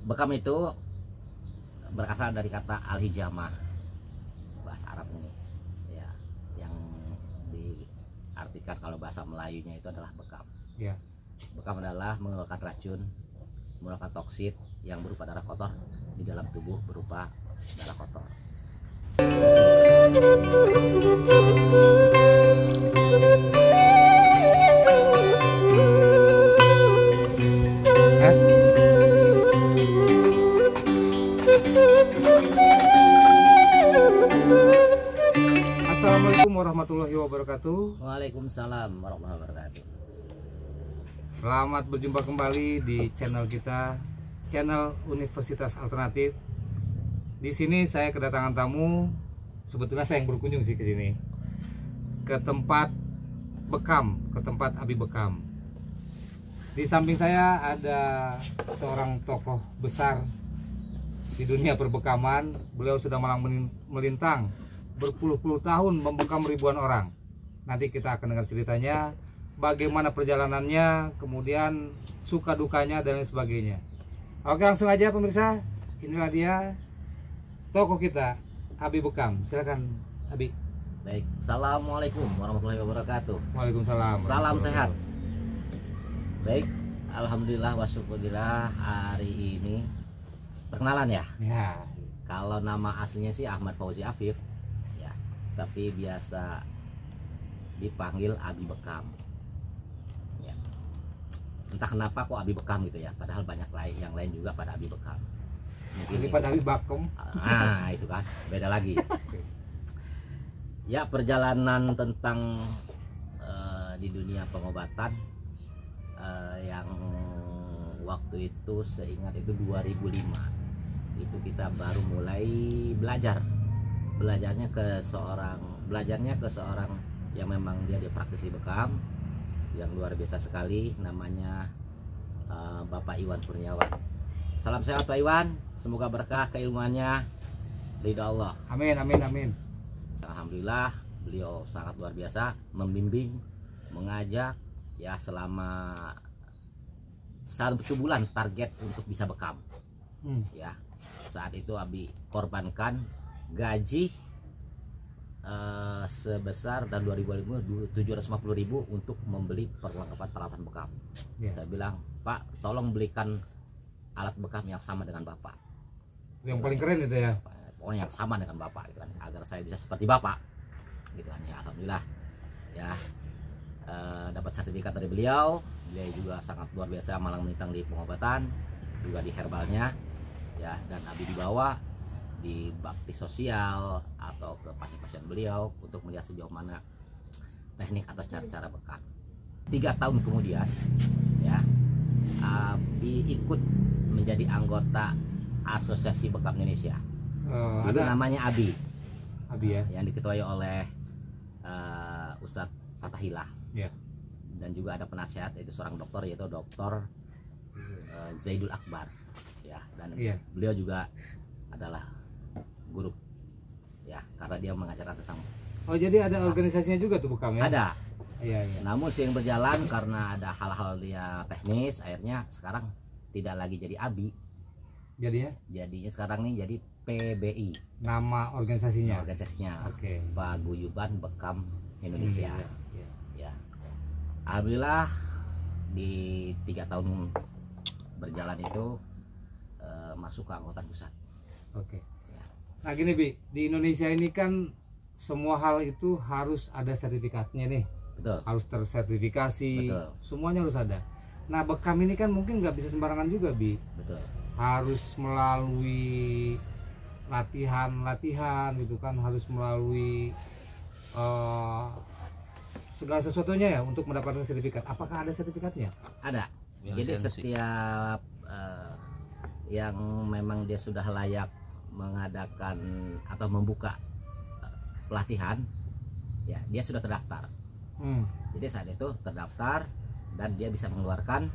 Bekam itu berasal dari kata al-hijamah, bahasa Arab ini ya, yang diartikan kalau bahasa Melayunya itu adalah bekam Ya. Bekam adalah mengeluarkan racun, mengeluarkan toksit yang berupa darah kotor di dalam tubuh berupa darah kotor. Assalamualaikum warahmatullahi wabarakatuh. Waalaikumsalam warahmatullahi wabarakatuh. Selamat berjumpa kembali di channel kita, channel Universitas Alternatif. Di sini saya kedatangan tamu, sebetulnya saya yang berkunjung sih ke sini, ke tempat Bekam, ke tempat Abi Bekam. Di samping saya ada seorang tokoh besar di dunia perbekaman. Beliau sudah malang melintang berpuluh-puluh tahun membekam ribuan orang. Nanti kita akan dengar ceritanya, bagaimana perjalanannya, kemudian suka dukanya dan lain sebagainya. Oke, langsung aja pemirsa. Inilah dia tokoh kita, Abi Bekam. Silakan Abi. Baik, assalamualaikum warahmatullahi wabarakatuh. Waalaikumsalam. Salam sehat. Baik, alhamdulillah wa syukurillah, hari ini perkenalan ya. Ya. Kalau nama aslinya sih Ahmad Fauzi Afif ya, tapi biasa dipanggil Abi Bekam ya. Entah kenapa kok Abi Bekam gitu ya, padahal banyak yang lain juga pada Abi Bekam. Ini pada Abi Bakom. Ah, itu kan beda lagi. Ya, perjalanan tentang di dunia pengobatan yang waktu itu seingat itu 2005 itu kita baru mulai belajarnya ke seorang yang memang dia praktisi bekam yang luar biasa sekali, namanya Bapak Iwan Kurniawan. Salam sehat Pak Iwan, semoga berkah keilmuannya, ridha Allah. Amin, amin, amin. Alhamdulillah beliau sangat luar biasa, membimbing, mengajak ya selama 1 bulan target untuk bisa bekam ya. Saat itu Abi korbankan gaji sebesar dan 750.000 untuk membeli perlengkapan peralatan bekam. Saya bilang, Pak, tolong belikan alat bekam yang sama dengan Bapak, Yang paling keren itu ya, pokoknya yang sama dengan Bapak gitu kan, agar saya bisa seperti Bapak gitu kan ya. Alhamdulillah ya, dapat sertifikat dari beliau. Beliau juga sangat luar biasa, malang melintang di pengobatan, juga di herbalnya ya. Dan Abi dibawa di bakti sosial atau ke pasien-pasien beliau untuk melihat sejauh mana teknik atau cara-cara bekam. 3 tahun kemudian ya, Abi ikut menjadi anggota Asosiasi Bekam Indonesia. Dulu namanya Abi ya, yang diketuai oleh Ustadz Fatahillah ya. Dan juga ada penasehat, yaitu seorang dokter, yaitu Dr. Zaidul Akbar ya. Dan beliau juga adalah guru ya, karena dia mengajarkan tentang. Oh, jadi ada organisasinya juga tuh Bekam ya? Ada. Iya, iya. Namun sering berjalan karena ada hal-hal dia teknis, akhirnya sekarang tidak lagi jadi Abi. Jadinya sekarang nih jadi PBI. Nama organisasinya. Oke. Paguyuban Bekam Indonesia. Iya. Ya. Alhamdulillah di 3 tahun berjalan itu masuk ke anggota pusat. Oke. Ya. Nah gini Bi, di Indonesia ini kan semua hal itu harus ada sertifikatnya nih. Betul. Harus tersertifikasi. Betul. Semuanya harus ada. Nah bekam ini kan mungkin nggak bisa sembarangan juga Bi. Betul. Harus melalui latihan gitu kan, harus melalui segala sesuatunya ya untuk mendapatkan sertifikat. Apakah ada sertifikatnya? Ada. Jadi setiap yang memang dia sudah layak mengadakan atau membuka pelatihan ya, dia sudah terdaftar. Jadi saat itu terdaftar dan dia bisa mengeluarkan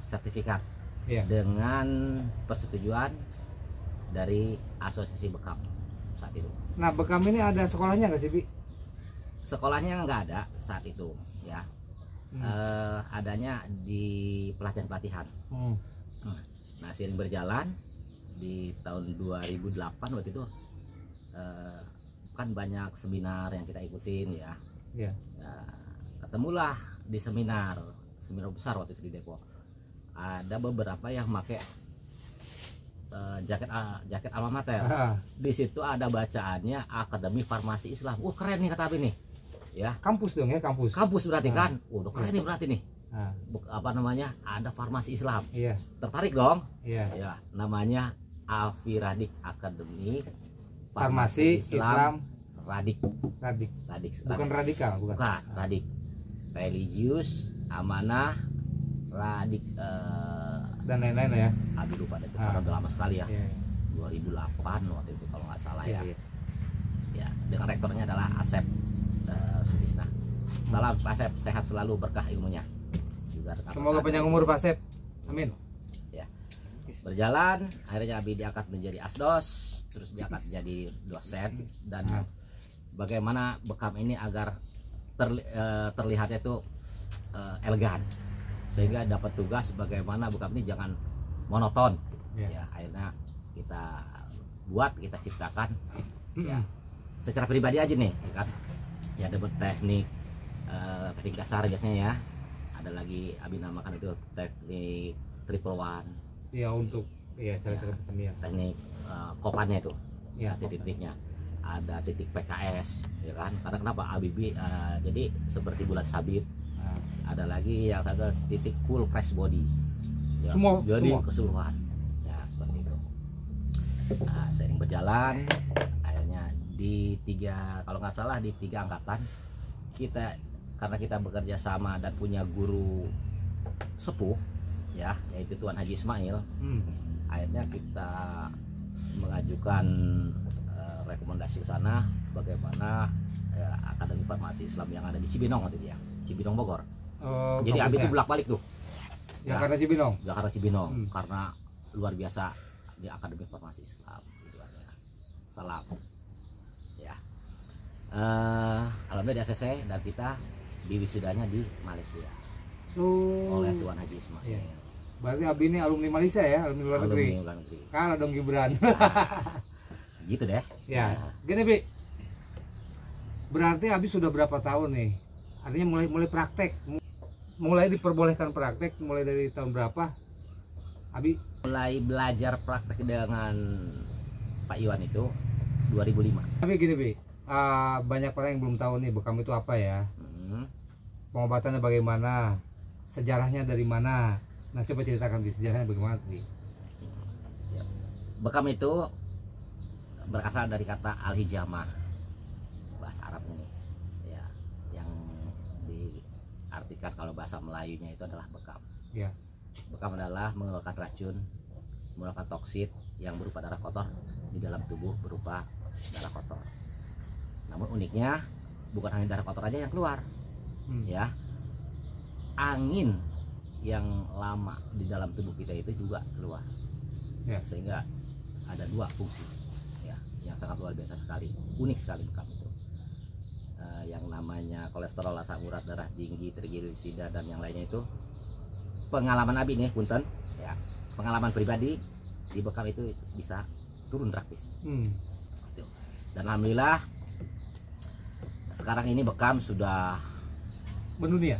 sertifikat dengan persetujuan dari Asosiasi Bekam saat itu. Nah bekam ini ada sekolahnya nggak sih Bi? Sekolahnya nggak ada saat itu ya. Adanya di pelatihan-pelatihan. Nah seiring berjalan di tahun 2008 waktu itu kan banyak seminar yang kita ikutin ya. Iya. Ketemulah di seminar besar waktu itu di Depok. Ada beberapa yang pakai jaket alma mater. Di situ ada bacaannya Akademi Farmasi Islam. Keren nih kata Abi nih. Ya. Kampus dong ya, kampus. Kampus berarti kan. Udah keren nih berarti nih. Nah, Ada farmasi Islam. iya. Tertarik dong? Iya. Ya, namanya Alfi Radik Akademi Farmasi Islam Radik. Bukan radikal, bukan. Radik. Religius, amanah, Radik Dan lain-lain ya. Abi lupa deh, karena udah lama sekali ya. Iya. 2008 waktu itu kalau nggak salah ya. Iya. Ya, dengan rektornya adalah Asep Sutisna. Salam Pak Asep, sehat selalu, berkah ilmunya. Juga Semoga panjang umur Pak Asep. Amin. Ya. Berjalan, akhirnya Abi diangkat menjadi asdos, terus diangkat jadi dosen, dan bagaimana bekam ini agar terlihatnya itu elegan, sehingga dapat tugas bagaimana bekam ini jangan monoton. Ya, akhirnya kita ciptakan ya secara pribadi aja nih ya kan. Ya ada teknik dasar biasanya ya, ada lagi Abi namakan itu teknik triple one ya, untuk cara-cara pertanian. Teknik kopannya itu Ya, titik-titiknya, ada titik PKS ya kan, karena kenapa Abi jadi seperti bulan sabit. Ada lagi yang satu titik full fresh body ya, jadi keseluruhan ya, seperti itu. Seiring berjalan akhirnya di kalau nggak salah di 3 angkatan kita, karena kita bekerja sama dan punya guru sepuh ya, yaitu Tuan Haji Ismail. Akhirnya kita mengajukan rekomendasi ke sana bagaimana Akademi Farmasi Islam yang ada di Cibinong waktu itu ya, Cibinong Bogor. Jadi Abi itu bolak-balik tuh Jakarta Cibinong. Karena luar biasa di Akademi Farmasi Islam gitu kan ya. Salam ya. Alhamdulillah di ACC dan kita di wisudanya di Malaysia oleh Tuan Haji Ismail. Iya. Berarti Abi ini alumni Malaysia ya, alumni luar negeri. Kalah dong Gibran. Gitu deh. Ya. Gini Bi, berarti Abi sudah berapa tahun nih? Artinya mulai praktek, mulai diperbolehkan praktek mulai dari tahun berapa? Abi mulai belajar praktek dengan Pak Iwan itu 2005. Tapi gini Bi, banyak orang yang belum tahu nih bekam itu apa ya. Pengobatannya bagaimana, sejarahnya dari mana. Nah coba ceritakan Bi, sejarahnya bagaimana Bi. Bekam itu berasal dari kata al-hijamah, bahasa Arab ini ya, yang diartikan kalau bahasa Melayunya itu adalah bekam ya. Bekam adalah mengeluarkan racun, mengeluarkan toksit yang berupa darah kotor di dalam tubuh berupa darah kotor. Namun uniknya bukan hanya darah kotor aja yang keluar ya, angin yang lama di dalam tubuh kita itu juga keluar ya. Sehingga ada 2 fungsi ya, yang sangat luar biasa sekali, unik sekali bekam itu. Yang namanya kolesterol, asam urat, darah tinggi, trigliserida dan yang lainnya itu pengalaman Abi nih punten ya, pengalaman pribadi di bekam itu bisa turun drastis. Dan alhamdulillah sekarang ini bekam sudah mendunia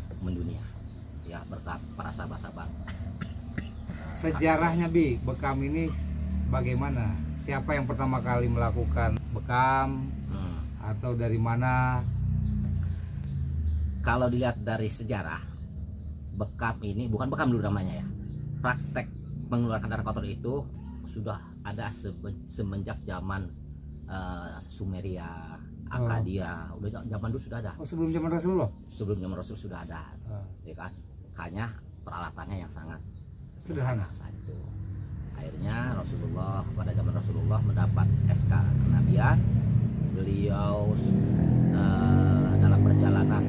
ya, berkat para sahabat-sahabat. Sejarahnya Bi, bekam ini bagaimana? Siapa yang pertama kali melakukan bekam atau dari mana? Kalau dilihat dari sejarah, bekam ini bukan bekam dulu namanya ya, praktek mengeluarkan darah kotor itu sudah ada semenjak zaman Sumeria, Akadia, udah zaman dulu sudah ada. Sebelum zaman Rasulullah? Sebelum zaman Rasul sudah ada, ya kan? Hanya peralatannya yang sangat sederhana saat itu. Akhirnya Rasulullah, pada zaman Rasulullah mendapat SK kenabian. Beliau dalam perjalanan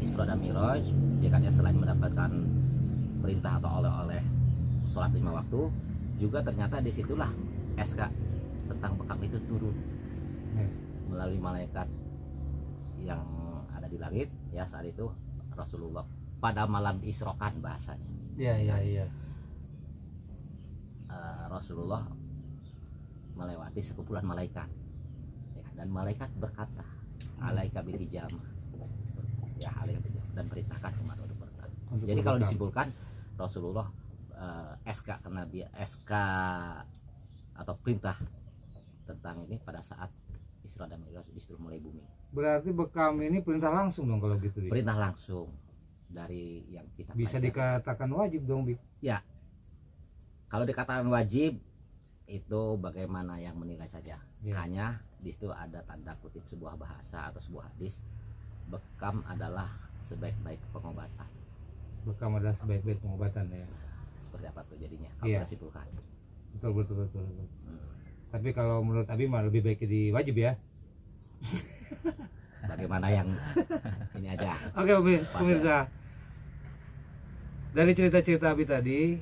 Isra dan Miraj, ya kan, selain mendapatkan perintah atau oleh-oleh sholat 5 waktu, juga ternyata disitulah SK tentang bekam itu turun melalui malaikat yang ada di langit ya. Saat itu Rasulullah pada malam Isrokan bahasanya. Iya. Rasulullah melewati sekumpulan malaikat, ya, dan malaikat berkata, alaika bil hijamah, ya alaika bil hijamah, dan perintahkan umat untuk bertanya. Jadi kalau disimpulkan Rasulullah SK karena dia SK atau perintah tentang ini pada saat Isra dan Mi'raj disuruh mulai bumi. Berarti bekam ini perintah langsung dong kalau gitu. Perintah langsung dari yang kita bisa pelajari. Dikatakan wajib dong, Bi. Ya. Kalau dikatakan wajib itu bagaimana yang menilai saja. Ya. Hanya di situ ada tanda kutip sebuah bahasa atau sebuah hadis, bekam adalah sebaik-baik pengobatan. Bekam adalah sebaik-baik pengobatan ya. Seperti apa tuh jadinya? Kalau Iya. disimpulkan. Betul. Tapi kalau menurut Abi mah lebih baik di wajib ya. Bagaimana yang ini aja. Oke, pemirsa. Dari cerita-cerita Abi tadi,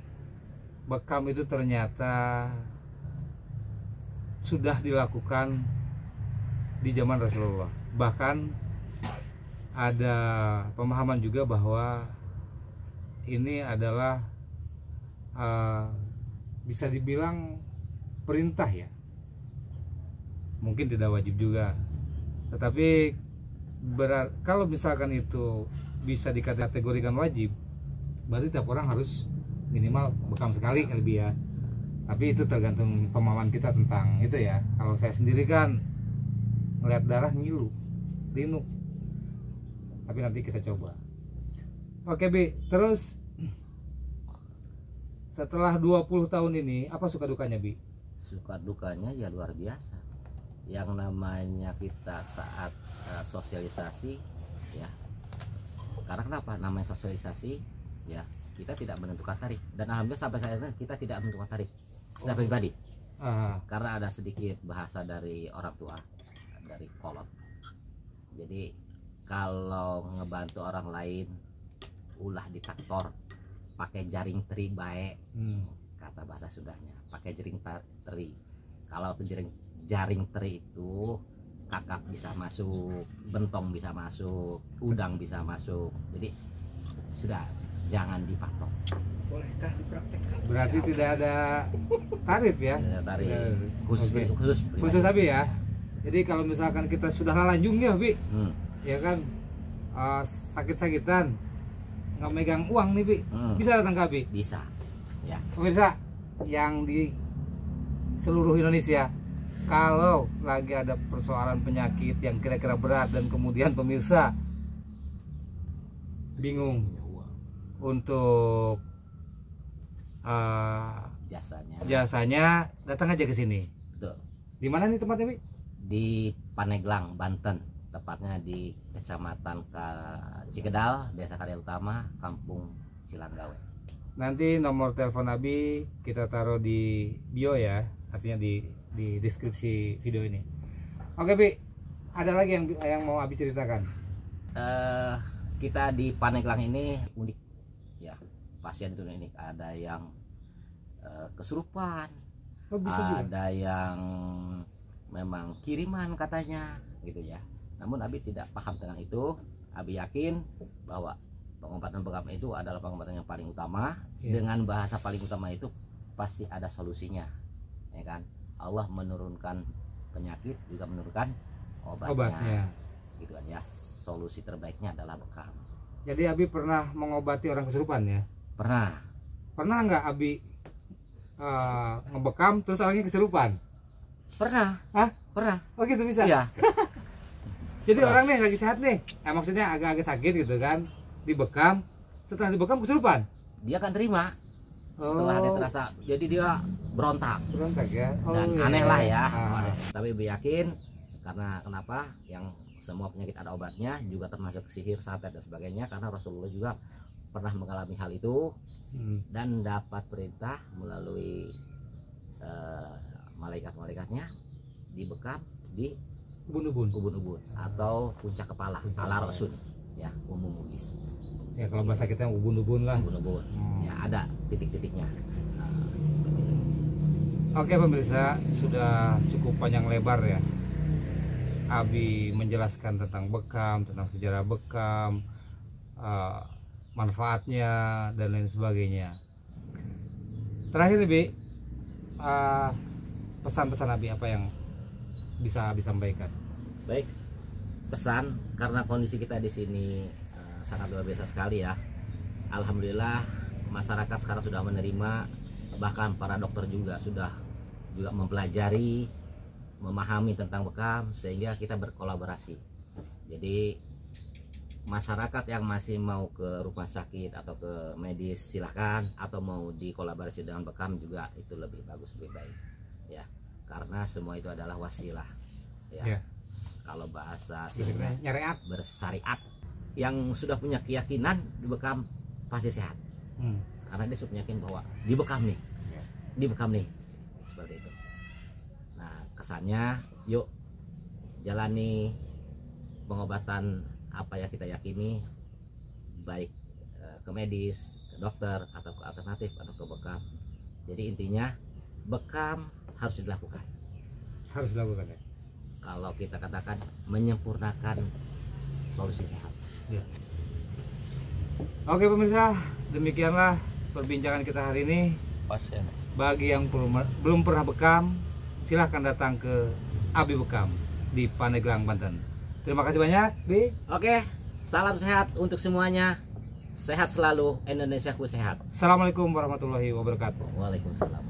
bekam itu ternyata sudah dilakukan di zaman Rasulullah. Bahkan ada pemahaman juga bahwa ini adalah bisa dibilang perintah ya. Mungkin tidak wajib juga. Tetapi kalau misalkan itu bisa dikategorikan wajib, berarti tiap orang harus minimal bekam sekali lebih ya. Tapi itu tergantung pemahaman kita tentang itu ya. Kalau saya sendiri kan ngeliat darah ngilu, linuk. Tapi nanti kita coba. Oke, Bi, terus setelah 20 tahun ini apa suka dukanya, Bi? Suka dukanya ya luar biasa. Yang namanya kita saat sosialisasi ya. Karena kenapa? Namanya sosialisasi ya, kita tidak menentukan tarif, dan alhamdulillah sampai saat ini kita tidak menentukan tarif secara pribadi. Karena ada sedikit bahasa dari orang tua, dari kolot. Jadi kalau ngebantu orang lain ulah di traktor pakai jaring teri baik, kata bahasa Sundanya, pakai jaring teri. Kalau jaring teri itu kakap bisa masuk, bentong bisa masuk, udang bisa masuk. Jadi sudah, jangan dipatok. Bolehkah dipraktekkan? Berarti tidak ada tarif ya? Tidak ada tarif. Oke. Khusus Khusus Abi ya. Jadi kalau misalkan kita sudah lalanjung ya, Bi, ya kan, sakit-sakitan, nggak megang uang nih, Bi, bisa datang ke Abi. Bisa. Ya. Pemirsa yang di seluruh Indonesia, kalau lagi ada persoalan penyakit yang kira-kira berat dan kemudian pemirsa bingung untuk jasanya, datang aja ke sini. Betul. Di mana nih tempatnya, Bi? Di Paneglang, Banten, tepatnya di Kecamatan Cikedal, Desa Karya Utama, Kampung Cilanggawe. Nanti nomor telepon Abi kita taruh di bio ya, artinya di deskripsi video ini. Oke, Bi, ada lagi yang mau Abi ceritakan? Kita di Paneglang ini unik ya, pasien itu unik. Ada yang kesurupan, ada yang memang kiriman katanya gitu ya. Namun Abi tidak paham tentang itu. Abi yakin bahwa pengobatan bekam itu adalah pengobatan yang paling utama. Dengan bahasa paling utama itu pasti ada solusinya, ya kan? Allah menurunkan penyakit, juga menurunkan obatnya. Gitu kan ya. Solusi terbaiknya adalah bekam. Jadi Abi pernah mengobati orang kesurupan ya? Pernah nggak Abi ngebekam terus orangnya kesurupan? Pernah. Pernah. Oh gitu bisa? Iya. Jadi orang nih lagi sehat nih, maksudnya agak-agak sakit gitu kan, dibekam, setelah dibekam kesurupan? Dia akan terima. Setelah dia terasa, jadi dia berontak ya. Dan aneh lah ya. Tapi Ibu yakin, karena kenapa? Yang semua penyakit ada obatnya, juga termasuk sihir, santet dan sebagainya, karena Rasulullah juga pernah mengalami hal itu dan dapat perintah melalui malaikat-malaikatnya dibekam di ubun-ubun atau puncak kepala, ala Rasul ya, Mugis. Ya kalau bahasa kita ubun-ubun lah. Ubun-ubun. Ya ada titik-titiknya. Oke pemirsa, sudah cukup panjang lebar ya Abi menjelaskan tentang bekam, tentang sejarah bekam, manfaatnya dan lain sebagainya. Terakhir, Bi, pesan-pesan Abi apa yang bisa disampaikan? Baik, pesan karena kondisi kita di sini sangat luar biasa sekali ya. Alhamdulillah masyarakat sekarang sudah menerima, bahkan para dokter juga sudah mempelajari, memahami tentang bekam sehingga kita berkolaborasi. Jadi masyarakat yang masih mau ke rumah sakit atau ke medis silahkan, atau mau dikolaborasi dengan bekam juga itu lebih bagus, lebih baik ya, karena semua itu adalah wasilah ya. Kalau bahasa sininya Nyariat. bersyariat, yang sudah punya keyakinan di bekam pasti sehat, karena dia sudah yakin bahwa di bekam nih, di bekam nih, seperti itu. Nah kesannya yuk jalani pengobatan apa yang kita yakini, baik ke medis, ke dokter, atau ke alternatif, atau ke bekam. Jadi intinya bekam harus dilakukan. Harus dilakukan ya. Kalau kita katakan menyempurnakan solusi sehat. Ya. Oke pemirsa, demikianlah perbincangan kita hari ini. Pasien. Bagi yang belum pernah bekam, silahkan datang ke Abi Bekam di Pandeglang, Banten. Terima kasih banyak, Bi. Oke, salam sehat untuk semuanya. Sehat selalu, Indonesiaku sehat. Assalamualaikum warahmatullahi wabarakatuh. Waalaikumsalam.